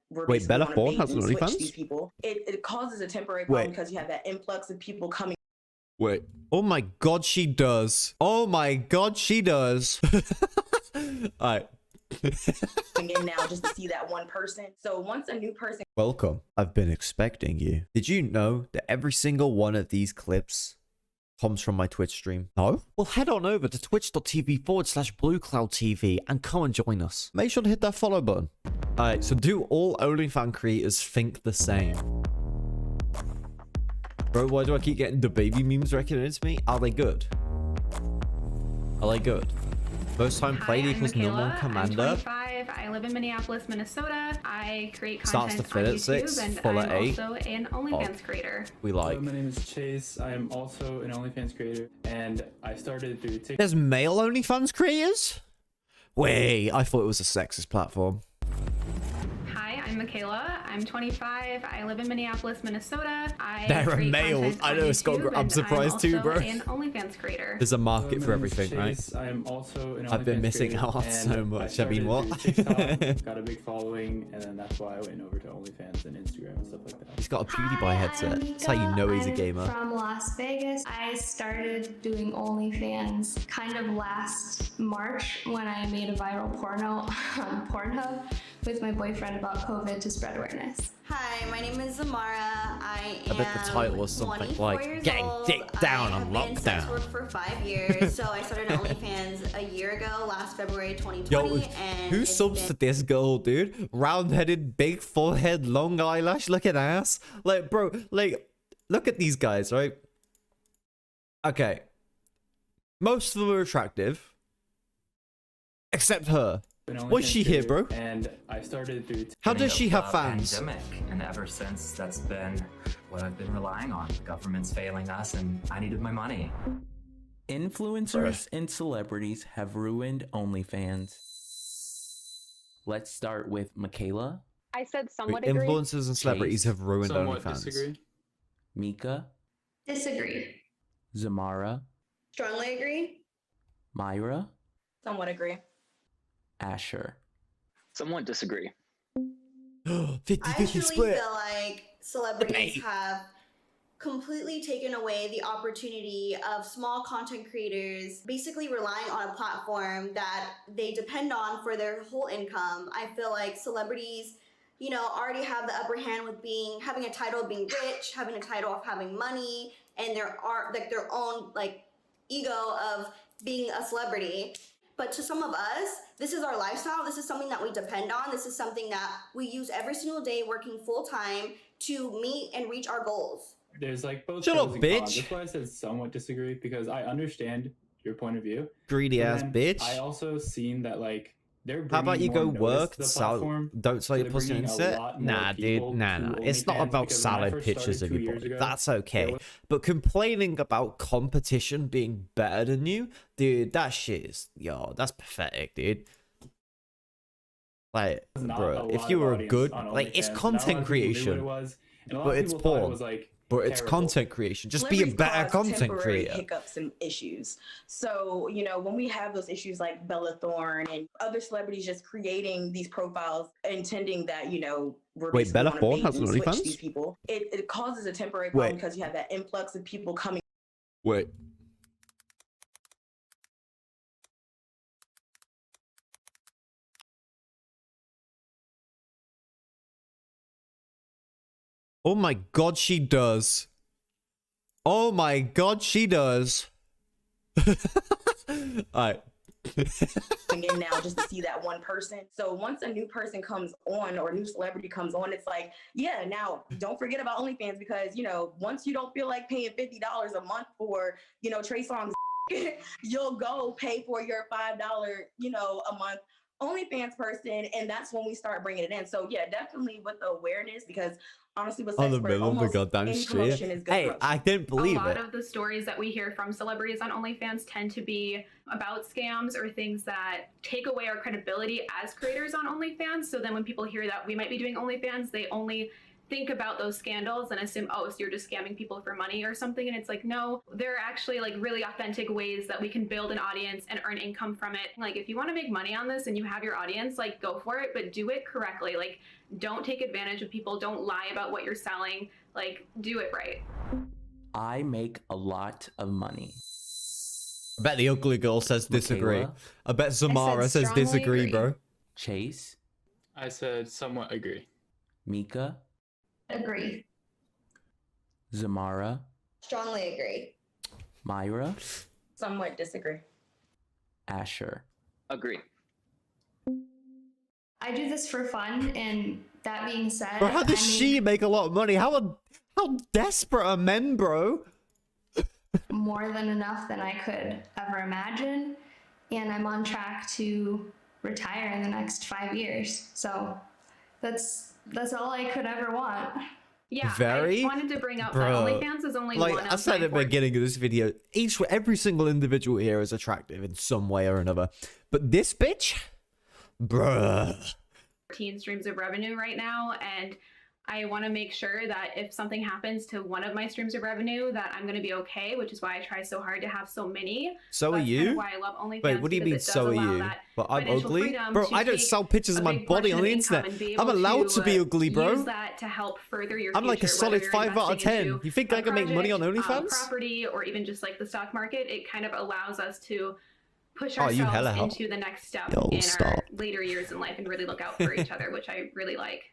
we're Wait, basically Bella want to Thorne bait has and switch OnlyFans? these people. It causes a temporary problem Wait. because you have that influx of people coming Wait. Oh my god, she does. Oh my god, she does. Alright. in now just to see that one person. So once a new person Welcome. I've been expecting you. Did you know that every single one of these clips comes from my Twitch stream? No? Well, head on over to twitch.tv/BlueCloudTV and come and join us. Make sure to hit that follow button. Alright, so do all OnlyFans creators think the same? Bro, why do I keep getting the baby memes recommended to me? Are they good? Are they good? First time played equals number one commander. I'm 25. I live in Minneapolis, Minnesota. I create Starts content to fit on at YouTube, 6, and full I'm at 8. also an OnlyFans creator. We like. Hello, my name is Chase. I am also an OnlyFans creator, and I started through TikTok. There's male OnlyFans creators? Wait, I thought it was a sexist platform. Hi, I'm Michaela. I'm 25. I live in Minneapolis, Minnesota. There are males. I know, Scott. I'm surprised too, bro. I'm also an OnlyFans creator. There's a market Hello, for my name is everything, right? Chase. I am also an I've been OnlyFans missing creator, out and so much. I mean, started what? through TikTok, got a big following, and then that's why I went over to OnlyFans and Instagram and stuff like that. He's got a PewDiePie Hi, headset. I'm That's how you know he's a I'm gamer. From Las Vegas. I started doing OnlyFans kind of last March when I made a viral porno on Pornhub with my boyfriend about COVID to spread awareness. Hi, my name is Zamara. I bet the title was something like, "Getting dick down on I have been in sex lockdown." work for 5 years, so I started OnlyFans a year ago, last February 2020. Yo, and who it's subs to this girl, dude? Round-headed, big forehead, long eyelash, looking ass. Like, bro, like, look at these guys, right? Okay. Most of them are attractive. Except her. Why's she here, bro? And I started through How does she have fans? Pandemic, and ever since, that's been what I've been relying on. The government's failing us, and I needed my money. Influencers and celebrities have ruined OnlyFans. Let's start with Michaela, I said somewhat agree. Influencers and celebrities have ruined somewhat OnlyFans. disagree. Mika, Disagree. Zamara, Strongly agree. Myra, somewhat agree. Asher. Somewhat disagree. 50-50 I truly split. feel like celebrities have completely taken away the opportunity of small content creators basically relying on a platform that they depend on for their whole income. I feel like celebrities, you know, already have the upper hand with having a title of being rich, having a title of having money, and their own ego of being a celebrity. But to some of us, this is our lifestyle. This is something that we depend on. This is something that we use every single day working full time to meet and reach our goals. There's like both Shut pros up, and cons. bitch. That's why I said somewhat disagree, because I understand your point of view. Greedy But ass then bitch. I also seen that like they're How about you go bringing more notice work, to the platform. don't sell So your they're pussy on bringing a set? lot more Nah, dude, people nah. to It's not OnlyFans, about because when I salad first pictures started of 2 your years body. ago, That's there okay. was- But complaining about competition being better than you, dude, that shit is, yo, that's pathetic, dude. Like, not bro, a if lot you of were audience good, on like, it's OnlyFans. Not a lot content of people knew what creation, it was, and a lot but of it's people thought it porn. was, like, But it's terrible. content creation. Just be a Celebrities better cause content temporary creator. hiccups and issues. So, you know, when we have those issues like Bella Thorne and other celebrities just creating these profiles intending that, you know, we're Wait, basically Bella wanna Thorne bait has and switch OnlyFans? these people. It causes a temporary problem Wait. because you have that influx of people coming. Wait. Oh my god, she does. Oh my god, she does. Alright. in now just to see that one person. So once a new person comes on or a new celebrity comes on, it's like, yeah, now don't forget about OnlyFans because, you know, once you don't feel like paying $50 a month for, you know, Trey Songz, you'll go pay for your $5, you know, a month OnlyFans person, and that's when we start bringing it in. So yeah, definitely with the awareness, because honestly, with sex work, almost any promotion is good Hey, promotion. I didn't believe A lot it. of the stories that we hear from celebrities on OnlyFans tend to be about scams or things that take away our credibility as creators on OnlyFans. So then when people hear that we might be doing OnlyFans, they only think about those scandals and assume, oh, so you're just scamming people for money or something. And it's like, no, there are actually like really authentic ways that we can build an audience and earn income from it. Like if you want to make money on this and you have your audience, like go for it, but do it correctly. Like don't take advantage of people. Don't lie about what you're selling. Like do it right. I make a lot of money. I bet the ugly girl says disagree. Michaela? I bet Samara says strongly disagree, agree. bro. Chase? I said somewhat agree. Mika? Agree. Zamara? Strongly agree. Myra? Somewhat disagree. Asher? Agree. I do this for fun, and that being said, Bro, how does I make she make a lot of money? How desperate are men, bro? more than enough than I could ever imagine, and I'm on track to retire in the next 5 years. So that's all I could ever want. Yeah, Very? I wanted to bring up Bro, that OnlyFans is only like one of I said my at the beginning of this video, every single individual here is attractive in some way or another. But this bitch, bruh. 14 streams of revenue right now, and I want to make sure that if something happens to one of my streams of revenue, that I'm going to be okay, which is why I try so hard to have so many. So are That's kind of you? why I love OnlyFans. Wait, what do you mean, because it does so are allow you? that But I'm financial ugly? freedom Bro, to I don't take sell pictures a of my big body portion on of the income internet. and be I'm able allowed to be ugly, bro. Use that to help further your I'm like a future, solid whether you're 5 out of investing 10. into You think a I can make money on project, OnlyFans? property, or even just like the stock market. It kind of allows us to push Oh, you hella ourselves hot. into the next step Yo, in stop. our later years in life and really look out for each other, which I really like.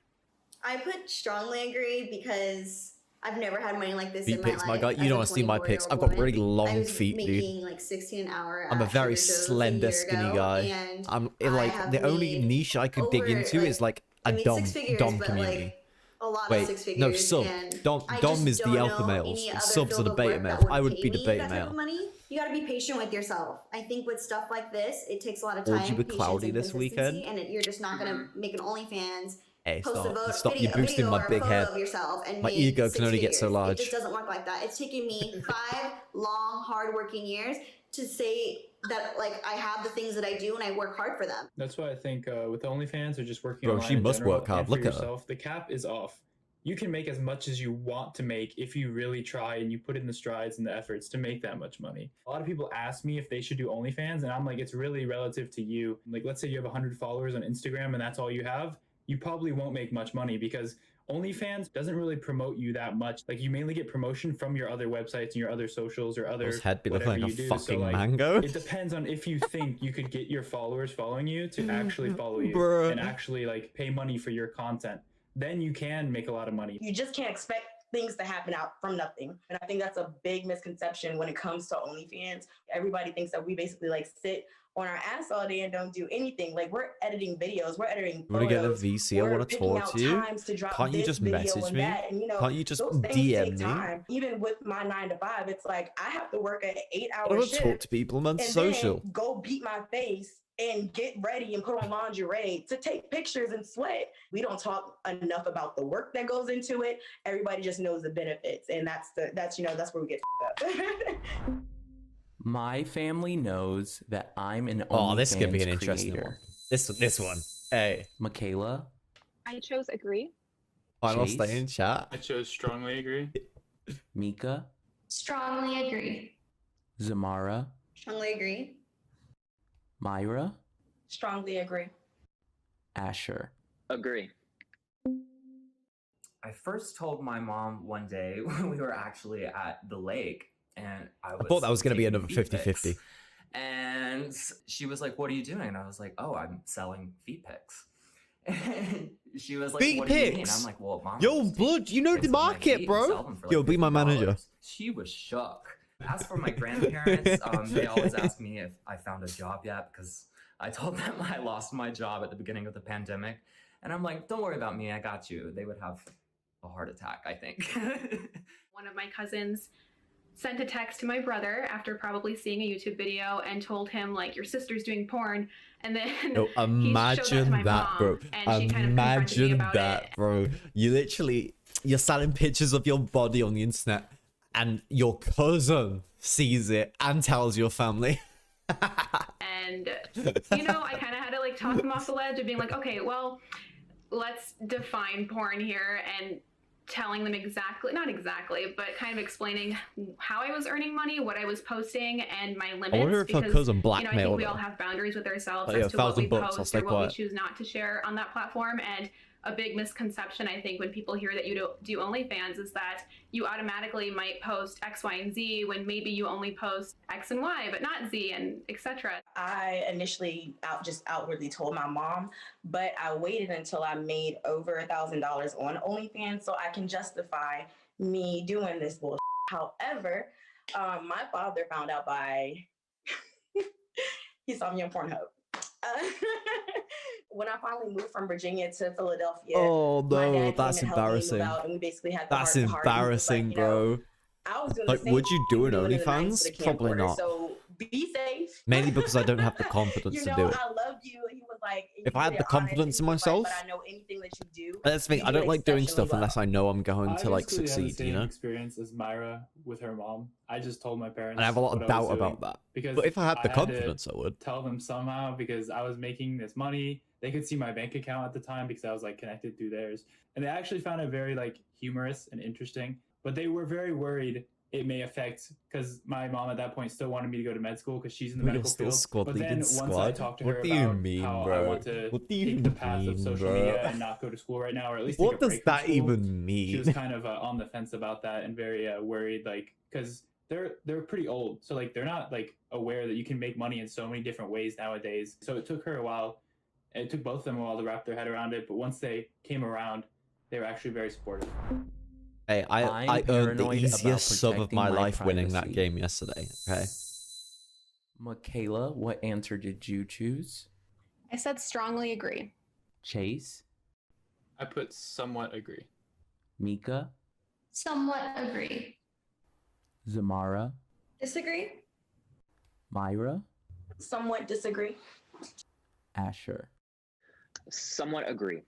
I put strongly agree because I've never had money like this Feet in my pics, life. my guy. You as don't a want to see my 24-year-old pics. I've got woman. really long I was feet, dude. making like 16 an hour. I'm a at very Trader Joe's a slender, year skinny ago, guy. and I'm I like have the only made niche I could dig over, into is like a I made dom 6 figures, dom but community. like a lot Wait, of 6 figures. no, sub. And Dom I dom just is the don't alpha know males. any other Subs are field the of beta work males. that would I would pay be the me beta that type of male. money. You got to be patient with yourself. I think with stuff like this, it takes a lot of Would time, you be patience, cloudy and this consistency, weekend? and you're just not gonna make an OnlyFans. Hey, Post stop. a vote, Stop. video, You're boosting video my or big photo head. of yourself and My make ego can 6 only get so figures. large. It just doesn't work like that. It's taken me 5 long, hard-working years to say that like I have the things that I do and I work hard for them. That's why I think with OnlyFans or just working Bro, online she in must general work hard. and for Look at her. yourself, the cap is off. You can make as much as you want to make if you really try and you put in the strides and the efforts to make that much money. A lot of people ask me if they should do OnlyFans, and I'm like, it's really relative to you. Like, let's say you have 100 followers on Instagram and that's all you have. You probably won't make much money because OnlyFans doesn't really promote you that much. Like, you mainly get promotion from your other websites and your other socials or other His head be looking whatever like a you do. fucking like, mango. it depends on if you think you could get your followers following you to actually follow you Bruh. and actually like pay money for your content. Then you can make a lot of money. You just can't expect things to happen out from nothing. And I think that's a big misconception when it comes to OnlyFans. Everybody thinks that we basically like sit on our ass all day and don't do anything. Like we're editing videos, we're editing You want to get a photos, VC? I we're want to picking talk out to you. times to drop Can't you this just video message and me? that. And, you know, Can't you just those things DM take me? time. Even with my 9 to 5, it's like I have to work an 8-hour I want to shift talk to people, man. and Social. then go beat my face and get ready and put on lingerie to take pictures and sweat. We don't talk enough about the work that goes into it. Everybody just knows the benefits, and that's where we get up. My family knows that I'm an Oh, this could be OnlyFans an interesting creator. one. This one. Hey, Michaela, I chose agree. I'll Chase? stay in chat. I chose strongly agree. Mika, Strongly agree. Zamara, Strongly agree. Myra, Strongly agree. Asher. Agree. I first told my mom one day when we were actually at the lake, and I thought that was gonna be taking another feet 50-50. pics. And she was like, "What are you doing?" And I was like, "Oh, I'm selling feet pics." And she was like, Feet "What do you mean?" pics? I'm like, "Well, mom, Yo, I just take blood, you know the pics of my market, feet and bro. sell them for, like, Yo, be my $50." manager. She was shook. As for my grandparents, they always ask me if I found a job yet because I told them I lost my job at the beginning of the pandemic. And I'm like, "Don't worry about me, I got you." They would have a heart attack, I think. One of my cousins sent a text to my brother after probably seeing a YouTube video and told him like, your sister's doing porn, and then Yo, he showed imagine to my that, mom, bro. and she kind of confronted me Imagine about that, it. bro. You're selling pictures of your body on the internet, and your cousin sees it and tells your family. And you know, I kind of had to like talk him off the ledge of being like, okay, well, let's define porn here. And telling them not exactly, but kind of explaining how I was earning money, what I was posting, and my limits. I wonder if her because, cousin I blackmailed think we her. all have boundaries with ourselves Oh, yeah, as to what we $1,000 I'll post stay or what we quiet. choose not to share on that platform. And a big misconception, I think, when people hear that you do OnlyFans is that you automatically might post X, Y, and Z when maybe you only post X and Y, but not Z, and etc. I initially outwardly told my mom, but I waited until I made over $1,000 on OnlyFans so I can justify me doing this bullshit. However, my father found out he saw me on Pornhub. When I finally moved from Virginia to Philadelphia, Oh my no, dad that's came and helped me move embarrassing. out, and we basically had the That's heart-to-heart, and he was like, embarrassing, you know, bro. I was doing Like, the same would you do an doing in the nights for OnlyFans? the Probably camcorder, not. So be safe. Mainly because I don't have the confidence you to know, do it. I love you. He was like, If I had really the confidence honest, in and he was like, myself, but I know anything that you do. that's the thing. you I do don't like doing exceptionally stuff unless I know I'm going I to like basically had the succeed, you same know? experience as Myra with her mom. I just told my parents. And I have a lot what of I was doubt doing about that. because But if I had the to confidence, I would. tell them somehow because I was making this money. They could see my bank account at the time because I was like connected through theirs, and they actually found it very like humorous and interesting. But they were very worried it may affect because my mom at that point still wanted me to go to med school because she's in the You're medical still field. squad But leading then once I squad? talked to What her do you about mean, how I bro? want to What do you take the path of mean, social bro? media and not go to school right now, or at least What take a does break from that school, even she was mean? kind of on the fence about that and very worried, like because they're pretty old, so like they're not like aware that you can make money in so many different ways nowadays. So it took her a while. It took both of them a while to wrap their head around it, but once they came around, they were actually very supportive. Hey, I I'm earned the paranoid about easiest sub of protecting my my life winning that privacy. game yesterday, okay? Michaela, what answer did you choose? I said strongly agree. Chase? I put somewhat agree. Mika? Somewhat agree. Zamara? Disagree. Myra? Somewhat disagree. Asher? Somewhat agree.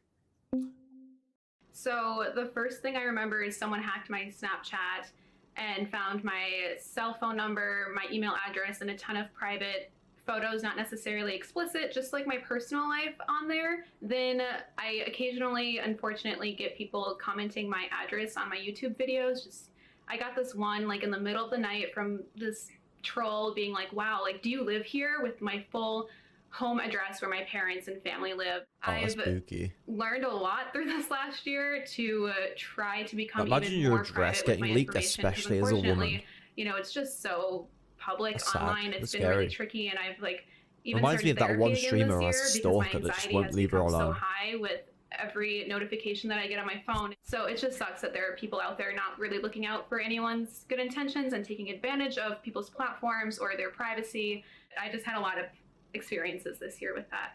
So the first thing I remember is someone hacked my Snapchat and found my cell phone number, my email address, and a ton of private photos, not necessarily explicit, just like my personal life on there. Then I occasionally, unfortunately, get people commenting my address on my YouTube videos. I got this one like in the middle of the night from this troll being like, wow, like, do you live here, with my full home address where my parents and family live. Oh, that's I've spooky. learned a lot through this last year to try to become Imagine even your more address private getting with my leaked, information, 'cause especially as a woman. unfortunately, you know, it's just so public That's sad. online. That's It's been really scary. tricky, and I've like even Reminds me started of that one therapy again streamer this who has year a because stalker my that just anxiety won't has leave her become so alone. high with every notification that I get on my phone. So it just sucks that there are people out there not really looking out for anyone's good intentions and taking advantage of people's platforms or their privacy. I just had a lot of experiences this year with that.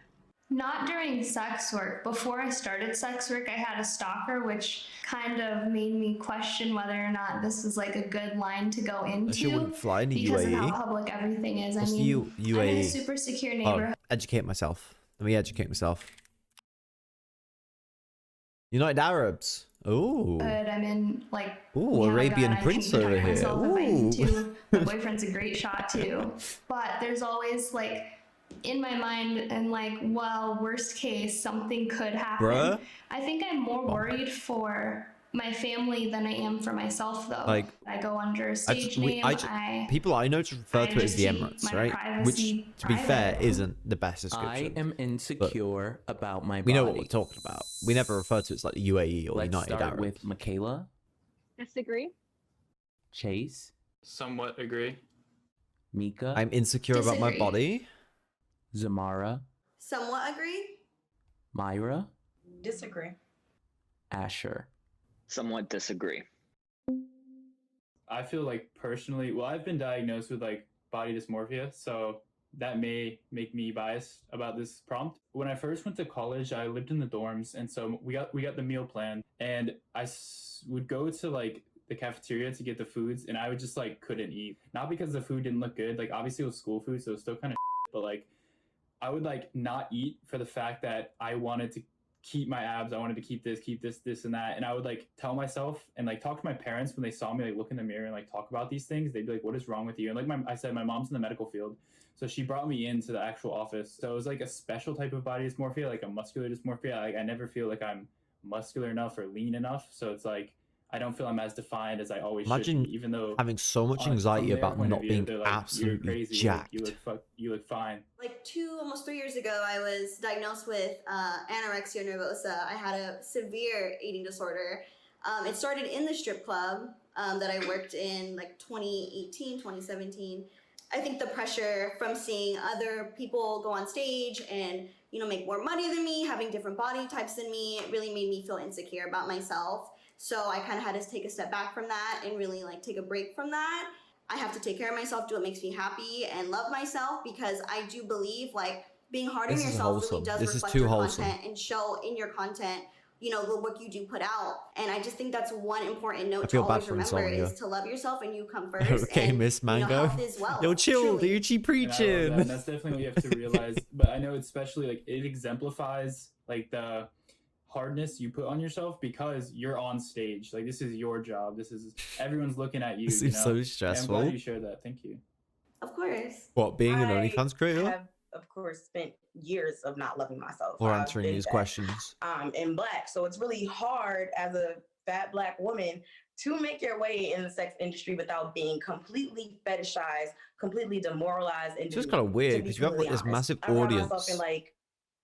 Not during sex work. Before I started sex work, I had a stalker, which kind of made me question whether or not this is like a good line to go into. That shit wouldn't fly in the because of how UAE. public everything is. What's I the mean, I'm in a UAE? super secure Oh, neighborhood. educate myself. Let me educate myself. United Arabs. Ooh. I'm in like Ooh, yeah, Arabian God, I Prince can protect over here. myself if I need Ooh. to. My boyfriend's a great shot too. But there's always like in my mind and like, well, worst case, something could happen. Bruh. I think I'm more worried for my family than I am for myself though. Like, I go under a stage name. people I know to refer to it as the just keep Emirates, my right? Which, privacy to be fair, private. isn't the best I description. am insecure about my body. We know what we're talking about. We never refer to it as like the UAE or Let's United start Arabs. with Michaela, Disagree. Chase, Somewhat agree. Mika, I'm insecure about my Disagree. body. Zamara, Somewhat agree. Myra, Disagree. Asher. Somewhat disagree. I feel like personally, well, I've been diagnosed with like body dysmorphia, so that may make me biased about this prompt. When I first went to college, I lived in the dorms, and so we got the meal plan, and would go to like the cafeteria to get the foods, and I would just like couldn't eat. Not because the food didn't look good, like obviously it was school food, so it was still kind of but like I would like not eat for the fact that I wanted to keep my abs. I wanted to keep this and that. And I would like tell myself and like talk to my parents when they saw me like look in the mirror and like talk about these things. They'd be like, what is wrong with you? And like I said, my mom's in the medical field. So she brought me into the actual office. So it was like a special type of body dysmorphia, like a muscular dysmorphia. I never feel like I'm muscular enough or lean enough. So it's like I don't feel I'm as defined as I always Imagine should be, even though having so much from anxiety their about point of not view, being they're like, you're absolutely crazy, jacked. you look fine. Like almost 3 years ago, I was diagnosed with anorexia nervosa. I had a severe eating disorder. It started in the strip club that I worked in like 2018, 2017. I think the pressure from seeing other people go on stage and, you know, make more money than me, having different body types than me, it really made me feel insecure about myself. So I kind of had to take a step back from that and really like take a break from that. I have to take care of myself, do what makes me happy, and love myself, because I do believe like being hard on This is yourself wholesome. really does This is reflect too your wholesome. content and show in your content, you know, the work you do put out. And I just think that's one important note to feel bad always for remember insulting you. is to love yourself and you come first. Okay, and, Miss you know, Mango. health is wealth, Yo, chill, truly. dude. She And I love that, preaching. and that's definitely what you have to realize. But I know especially like it exemplifies like the hardness you put on yourself because you're on stage. Like this is your job. This is everyone's looking at you. This you is know? so And I'm stressful. glad you shared that. Thank you. Of course. What, being an I OnlyFans creator? have, of course, spent years of not loving myself. Or I've answering been these that, questions? in Black. So it's really hard as a fat Black woman to make your way in the sex industry without being completely fetishized, completely demoralized, and It's just kind of weird because you have like this massive I pride audience myself in like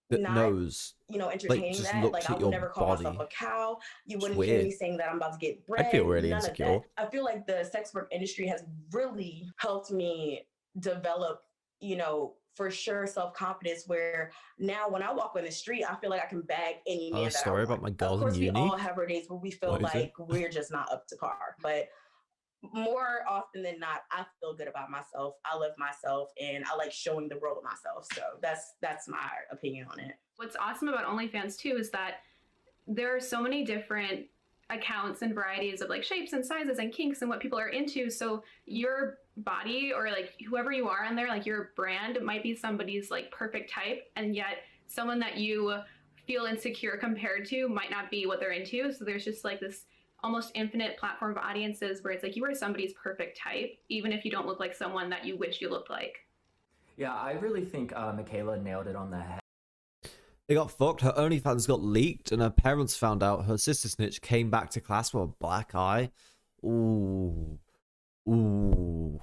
that not, knows. you know, entertaining just that. looks Like at I would your never call myself body. a cow. You It's wouldn't hear me weird. saying that I'm about to get bread. I'd feel really None insecure. of that. I feel like the sex work industry has really helped me develop, you know, for sure self-confidence, where now when I walk on the street, I feel like I can bag any man Oh, that I story want. about my girl Of course, in we uni. all have our days where we feel What is it? like we're just not up to par, but more often than not, I feel good about myself. I love myself, and I like showing the world myself. So that's my opinion on it. What's awesome about OnlyFans too is that there are so many different accounts and varieties of like shapes and sizes and kinks and what people are into. So your body, or like whoever you are in there, like your brand might be somebody's like perfect type, and yet someone that you feel insecure compared to might not be what they're into. So there's just like this almost infinite platform of audiences where it's like you are somebody's perfect type, even if you don't look like someone that you wish you looked like. Yeah, I really think Michaela nailed it on the head. They got fucked. Her OnlyFans got leaked, and her parents found out. Her sister snitch came back to class with a black eye. Ooh, ooh,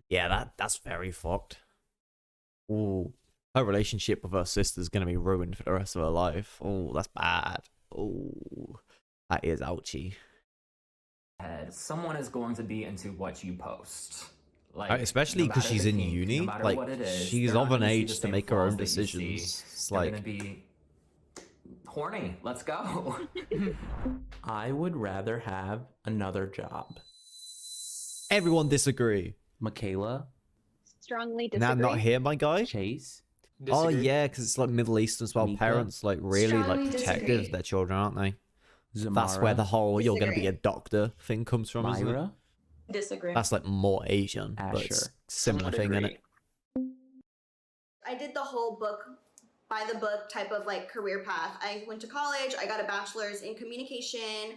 yeah, that's very fucked. Ooh, her relationship with her sister's gonna be ruined for the rest of her life. Oh, that's bad. Oh, that is ouchy. Someone is going to be into what you post. Like, Especially no because matter she's the in kink, uni, no matter like what it is, she's they're of not an gonna see the age to same make her own flaws that you see. decisions. It's They're like, gonna be horny. Let's go. I would rather have another job. everyone disagree. Michaela, Strongly Now, disagree. not here, my guy. Chase, Oh Disagree. yeah, because it's like Middle Eastern as well. Mika? Parents like really like Strongly protective disagree. of their children, aren't they? Zamara, That's where the whole "you're gonna be a Disagree. doctor" thing comes from, isn't it? Myra, Disagree. That's like more Asian, but it's Asher. similar Somewhat thing, agree. innit? I did the whole book by the book type of like career path. I went to college, I got a bachelor's in communication,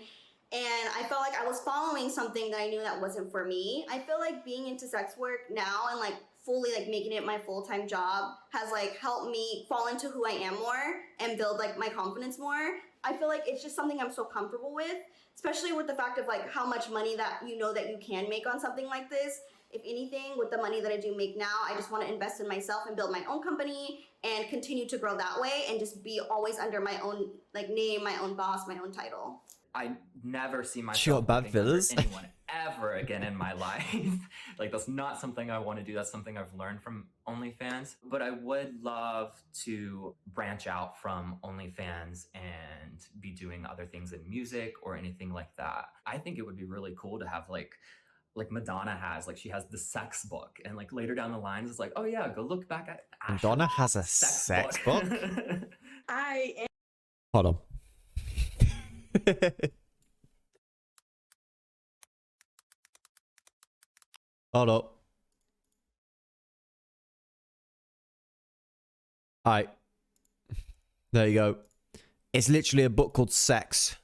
and I felt like I was following something that I knew that wasn't for me. I feel like being into sex work now and like fully like making it my full-time job has like helped me fall into who I am more and build like my confidence more. I feel like it's just something I'm so comfortable with, especially with the fact of like how much money that you know that you can make on something like this. If anything, with the money that I do make now, I just want to invest in myself and build my own company and continue to grow that way and just be always under my own like name, my own boss, my own title. I never see myself She got bad working under feathers? anyone ever again in my life. Like that's not something I want to do. That's something I've learned from OnlyFans. But I would love to branch out from OnlyFans and be doing other things in music or anything like that. I think it would be really cool to have like Madonna has, like she has the sex book, and like later down the lines it's like, oh yeah, go look back at Asher's Madonna has a sex book? I am Hold on. Hold up. Alright. There you go. It's literally a book called Sex.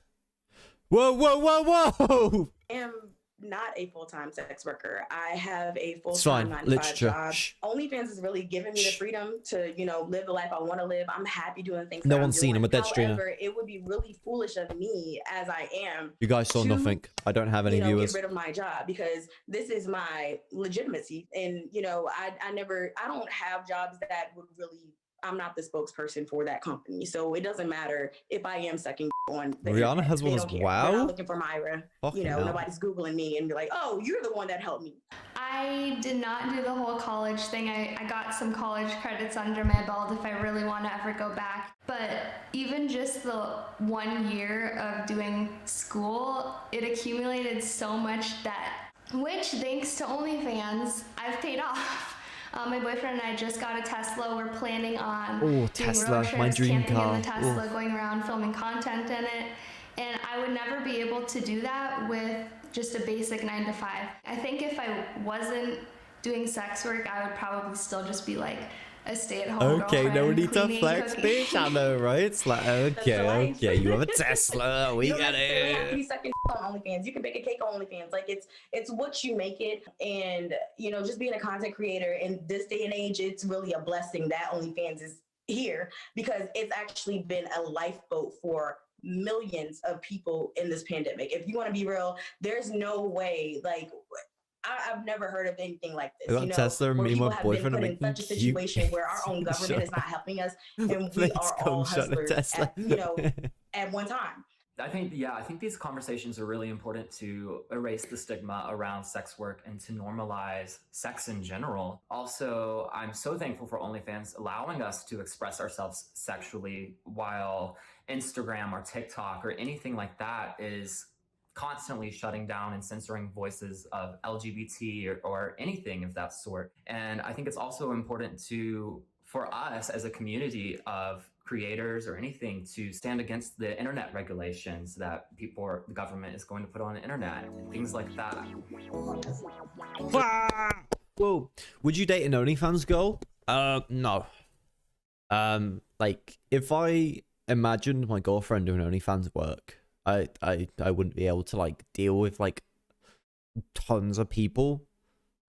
Whoa, whoa, whoa, whoa! am not a full-time sex worker. I have a It's full-time fine. 9 to 5 Literature. job. Shh. OnlyFans has really given me the freedom to, live the life I want to live. I'm happy doing things. No that one's I'm seen doing. him with that streamer. However, it would be really foolish of me, as I am, You guys saw to, nothing. I don't have any viewers. get rid of my job because this is my legitimacy. And, I don't have jobs that would really, I'm not the spokesperson for that company. So it doesn't matter if I am sucking on the Rihanna internet. has They one don't as care. They're well? not looking for Myra. Fucking hell. Nobody's Googling me and be like, oh, you're the one that helped me. I did not do the whole college thing. I got some college credits under my belt if I really want to ever go back. But even just the 1 year of doing school, it accumulated so much debt, which thanks to OnlyFans, I've paid off. My boyfriend and I just got a Tesla. We're planning on doing Tesla, road trips, my dream camping car. in the Tesla, going around filming content in it. And I would never be able to do that with just a basic 9 to 5. I think if I wasn't doing sex work, I would probably still just be like a stay-at-home Okay, girlfriend, no need to cleaning, flex, cooking. bitch. I know, right? It's like, okay, you have a Tesla. We You don't got necessarily have to it. be sucking on OnlyFans. You can bake a cake on OnlyFans. Like it's what you make it. And just being a content creator in this day and age, it's really a blessing that OnlyFans is here because it's actually been a lifeboat for millions of people in this pandemic. If you want to be real, there's no way, like, I've never heard of anything like this. I got Tesla and where me and people my have boyfriend are been put in making such a cute situation where our own Shut government is not up. helping us, and we Please are come all shut the hustlers Tesla. at one time. I think these conversations are really important to erase the stigma around sex work and to normalize sex in general. Also, I'm so thankful for OnlyFans allowing us to express ourselves sexually while Instagram or TikTok or anything like that is constantly shutting down and censoring voices of LGBT or anything of that sort. And I think it's also important for us as a community of creators or anything to stand against the internet regulations that people or the government is going to put on the internet and things like that. Whoa. Would you date an OnlyFans girl? No. Like, if I imagined my girlfriend doing OnlyFans work, I wouldn't be able to, like, deal with, like, tons of people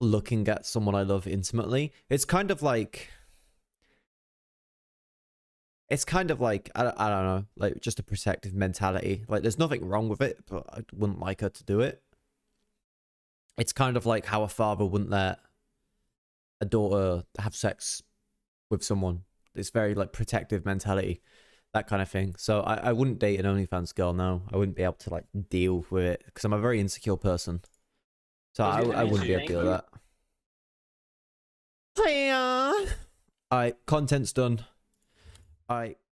looking at someone I love intimately. It's kind of like, I don't know, like, just a protective mentality. Like, there's nothing wrong with it, but I wouldn't like her to do it. It's kind of like how a father wouldn't let a daughter have sex with someone. It's very, like, protective mentality, that kind of thing. So I wouldn't date an OnlyFans girl, no. I wouldn't be able to, like, deal with it, because I'm a very insecure person. So I wouldn't be able to deal with that. Hiya! Alright, content's done. Alright.